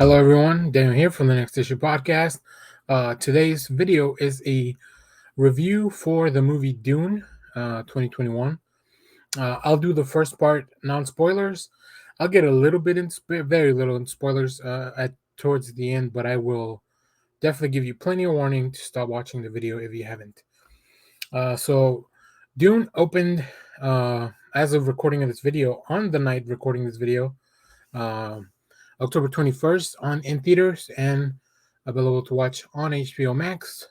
Hello, everyone. Daniel here from the Next Issue Podcast. Today's video is a review for the movie Dune 2021. I'll do the first part, non spoilers. I'll get a little bit in, very little in spoilers at towards the end, but I will definitely give you plenty of warning to stop watching the video if you haven't. So, Dune opened as of recording of this video on the night recording this video. Um, October 21st in theaters and available to watch on HBO Max.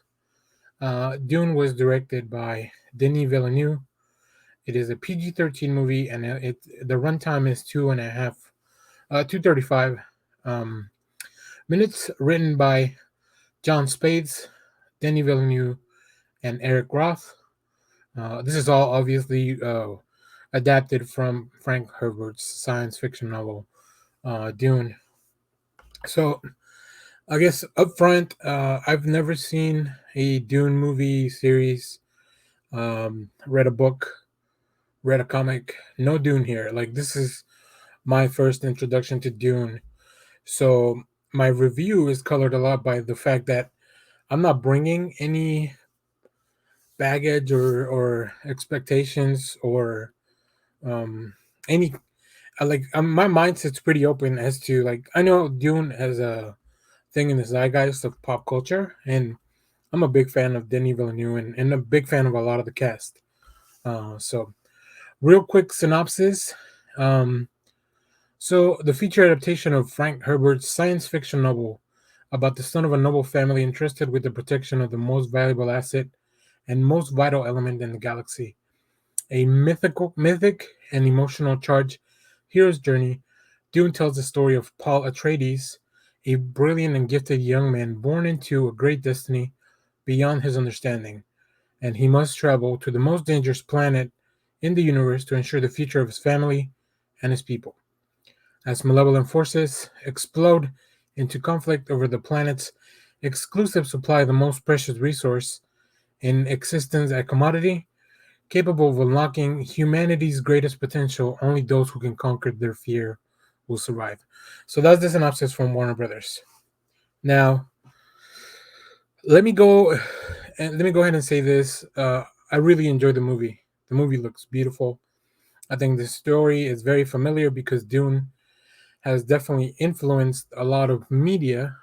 Dune was directed by Denis Villeneuve. It is a PG-13 movie, and the runtime is 235 um, minutes. Written by John Spades, Denis Villeneuve, and Eric Roth. This is all obviously adapted from Frank Herbert's science fiction novel Dune. So I guess up front, I've never seen a Dune movie series. Read a book, read a comic. No Dune here. Like this is my first introduction to Dune. So my review is colored a lot by the fact that I'm not bringing any baggage or expectations or um, any. My mindset's pretty open as to like I know Dune as a thing in the zeitgeist of pop culture, and I'm a big fan of Denis Villeneuve and a big fan of a lot of the cast. So, real quick synopsis. Um, so, the feature adaptation of Frank Herbert's science fiction novel about the son of a noble family entrusted with the protection of the most valuable asset and most vital element in the galaxy. A mythic, and emotional charge hero's journey, Dune tells the story of Paul Atreides, a brilliant and gifted young man born into a great destiny beyond his understanding, and he must travel to the most dangerous planet in the universe to ensure the future of his family and his people. As malevolent forces explode into conflict over the planet's exclusive supply of the most precious resource in existence, a commodity capable of unlocking humanity's greatest potential, only those who can conquer their fear will survive. So that's the synopsis from Warner Brothers. Now, let me go let me go ahead and say this. I really enjoyed the movie. The movie looks beautiful. I think the story is very familiar because Dune has definitely influenced a lot of media.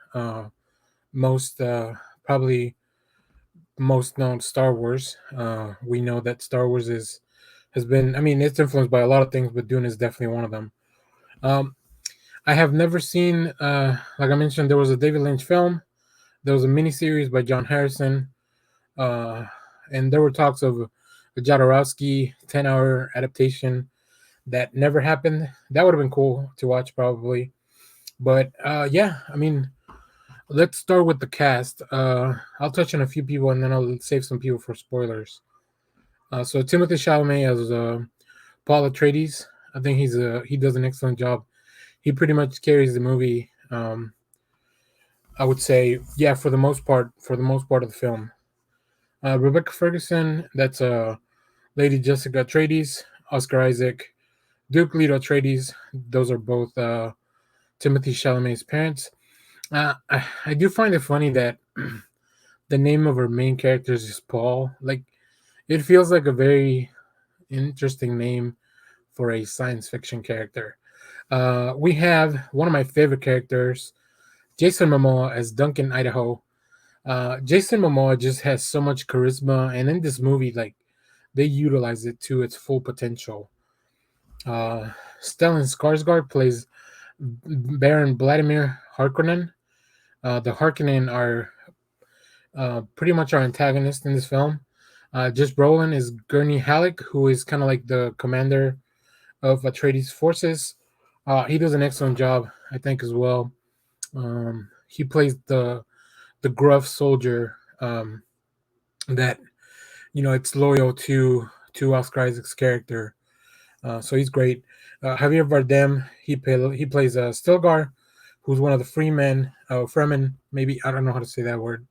Most probably most known Star Wars. We know that Star Wars has been. I mean, it's influenced by a lot of things, but Dune is definitely one of them. Um, I have never seen, like I mentioned, there was a David Lynch film. There was a miniseries by John Harrison, uh, and there were talks of a Jodorowsky 10-hour adaptation that never happened. That would have been cool to watch, probably. But yeah, I mean, let's start with the cast. I'll touch on a few people, and then I'll save some people for spoilers. So Timothy Chalamet as Paul Atreides. I think he does an excellent job. He pretty much carries the movie. I would say, yeah, for the most part of the film. Rebecca Ferguson, that's Lady Jessica Atreides, Oscar Isaac, Duke Leto Atreides. Those are both Timothy Chalamet's parents. I do find it funny that the name of our main characters is Paul. Like, it feels like a very interesting name for a science fiction character. We have one of my favorite characters, Jason Momoa as Duncan Idaho. Jason Momoa just has so much charisma, and in this movie, like they utilize it to its full potential. Stellan Skarsgård plays Baron Vladimir Harkonnen. The Harkonnen are pretty much our antagonist in this film. Just Brolin is Gurney Halleck, who is kind of like the commander of Atreides' forces. He does an excellent job, I think, as well. He plays the gruff soldier that it's loyal to Oscar Isaac's character. So he's great. Javier Bardem he plays Stilgar, who's one of the Fremen, maybe I don't know how to say that word,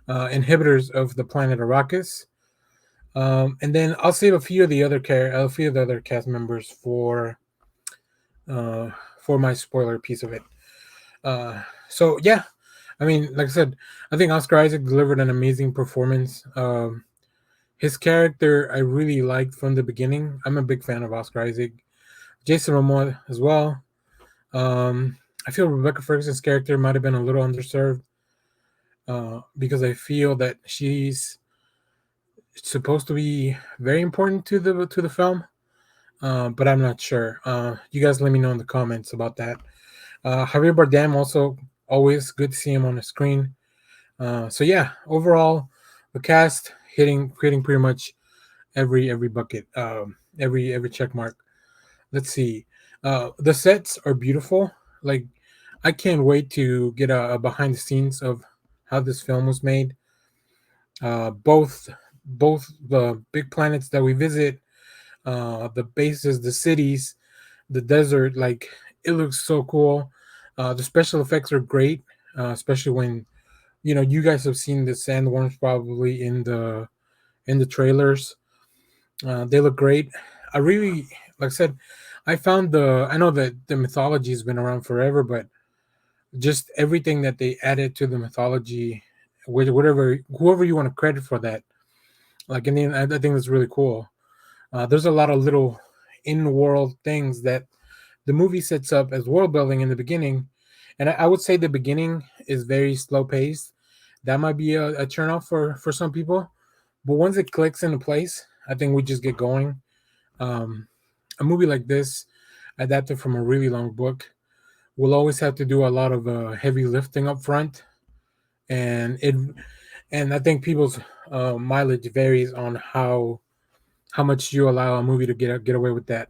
inhibitors of the planet Arrakis. And then I'll save a few of the other cast members for my spoiler piece of it. So yeah, I mean, like I said, I think Oscar Isaac delivered an amazing performance. His character I really liked from the beginning. I'm a big fan of Oscar Isaac. Jason Momoa as well. Um, I feel Rebecca Ferguson's character might have been a little underserved because I feel that she's supposed to be very important to the film, but I'm not sure. You guys let me know in the comments about that. Javier Bardem also always good to see him on the screen. So yeah, overall, the cast hitting pretty much every bucket, every check mark. Let's see. The sets are beautiful. Like I can't wait to get a behind the scenes of how this film was made. Both the big planets that we visit, the bases, the cities, the desert. Like it looks so cool. The special effects are great, especially when you guys have seen the sandworms probably in the trailers. They look great. I really, like I said, I know that the mythology has been around forever, but just everything that they added to the mythology, whatever whoever you want to credit for that, like in the end, I think that's really cool. There's a lot of little in-world things that the movie sets up as world building in the beginning, and I would say the beginning is very slow paced. That might be a turn off for some people, but once it clicks into place, I think we just get going. Um, a movie like this, adapted from a really long book, will always have to do a lot of heavy lifting up front, and I think people's mileage varies on how much you allow a movie to get away with that.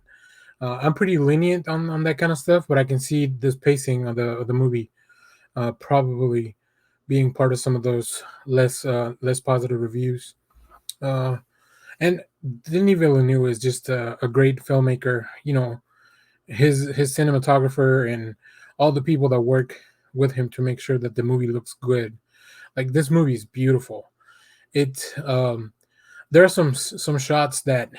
I'm pretty lenient on that kind of stuff, but I can see this pacing of the movie probably being part of some of those less positive reviews. Uh, and Denis Villeneuve is just a great filmmaker. His cinematographer and all the people that work with him to make sure that the movie looks good. Like this movie is beautiful. It there are some shots that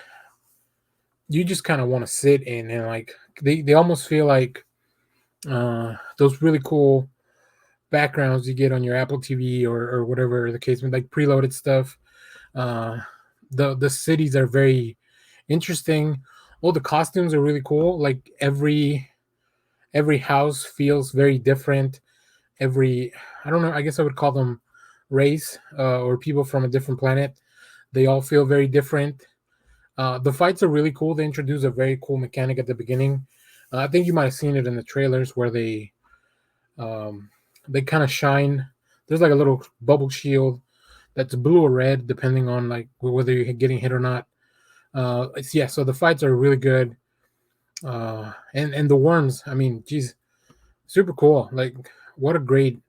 you just kind of want to sit in, and like they almost feel like those really cool backgrounds you get on your Apple TV or whatever the case may be, like preloaded stuff. Uh, the cities are very interesting. All the costumes are really cool. Like every house feels very different. Every I don't know. I guess I would call them race or people from a different planet. They all feel very different. The fights are really cool. They introduce a very cool mechanic at the beginning. I think you might have seen it in the trailers where um, they kind of shine. There's like a little bubble shield that's blue or red, depending on like whether you're getting hit or not. Yeah, so the fights are really good. And the worms, I mean, geez, super cool. Like, what a great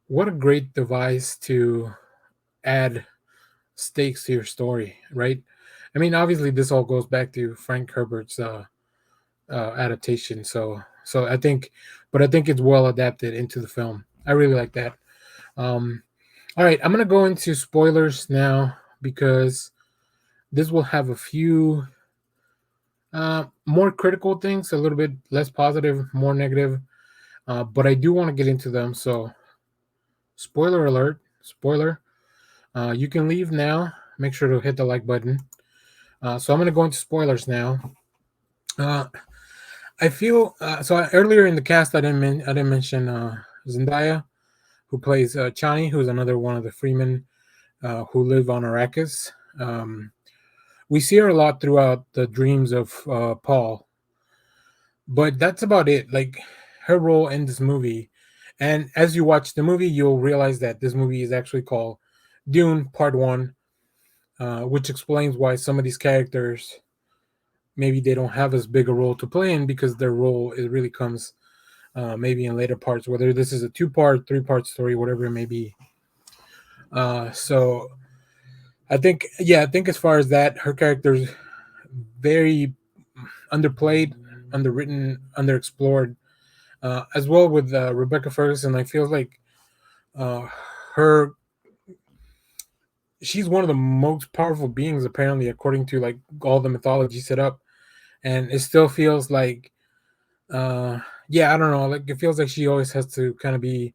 what a great device to add stakes to your story, right? I mean, obviously, this all goes back to Frank Herbert's adaptation. So I think it's well adapted into the film. I really like that. Um, all right, I'm gonna go into spoilers now because this will have a few more critical things, a little bit less positive, more negative. But I do want to get into them. So, spoiler alert, spoiler. You can leave now. Make sure to hit the like button. So I'm gonna go into spoilers now. Uh, I feel earlier in the cast I didn't mention Zendaya, who plays Chani, who's another one of the Freemen who live on Arrakis. We see her a lot throughout the dreams of Paul, but that's about it. Like her role in this movie, and as you watch the movie, you'll realize that this movie is actually called Dune Part One, which explains why some of these characters maybe they don't have as big a role to play in because their role it really comes maybe in later parts, whether this is a two-part, three-part story, whatever it may be. So I think as far as that, her character's very underplayed, underwritten, underexplored. As well with Rebecca Ferguson, I feel like uh, her she's one of the most powerful beings apparently, according to like all the mythology set up, and it still feels like yeah, I don't know. Like it feels like she always has to kind of be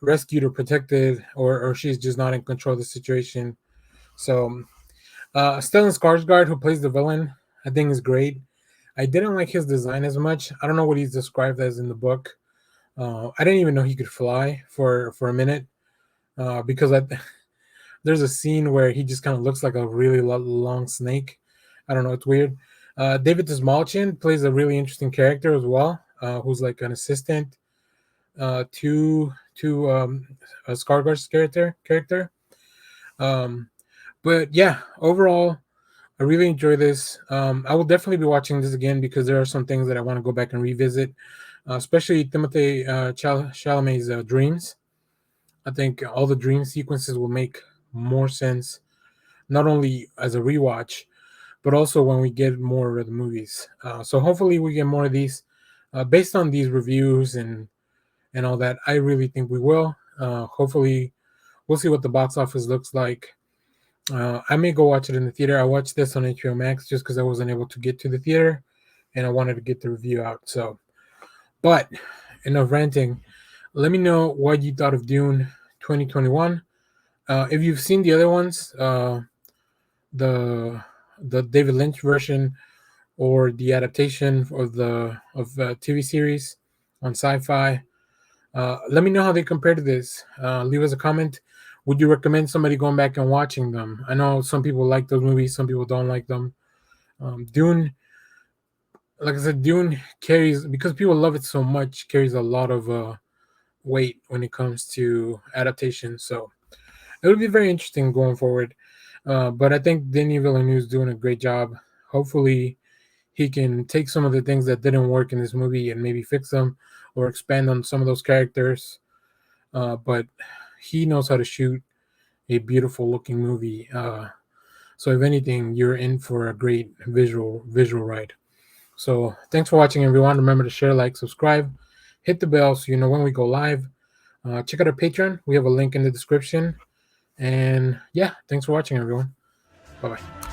rescued or protected, or she's just not in control of the situation. So Stellan Skarsgård, who plays the villain, I think is great. I didn't like his design as much. I don't know what he's described as in the book. I didn't even know he could fly for a minute because there's a scene where he just kind of looks like a really long snake. I don't know. It's weird. David Desmalchin plays a really interesting character as well, who's like an assistant to Skarsgård's character. Um, but yeah, overall, I really enjoy this. I will definitely be watching this again because there are some things that I want to go back and revisit, especially Timothée Chalamet's dreams. I think all the dream sequences will make more sense, not only as a rewatch, but also when we get more of the movies. So hopefully we get more of these. Based on these reviews and all that, I really think we will. Hopefully, we'll see what the box office looks like. I may go watch it in the theater. I watched this on HBO Max just because I wasn't able to get to the theater, and I wanted to get the review out. So, but enough ranting. Let me know what you thought of Dune 2021. If you've seen the other ones, the the David Lynch version or the adaptation of TV series on Sci-Fi, let me know how they compare to this. Leave us a comment. Would you recommend somebody going back and watching them? I know some people like those movies, some people don't like them. Dune, like I said, Dune carries because people love it so much. Carries a lot of weight when it comes to adaptation. So it'll be very interesting going forward. But I think Denis Villeneuve is doing a great job. Hopefully, he can take some of the things that didn't work in this movie and maybe fix them or expand on some of those characters. But he knows how to shoot a beautiful looking movie. So if anything, you're in for a great visual ride. So thanks for watching, everyone. Remember to share, like, subscribe, hit the bell so you know when we go live. Check out our Patreon. We have a link in the description. And yeah, thanks for watching, everyone. Bye bye.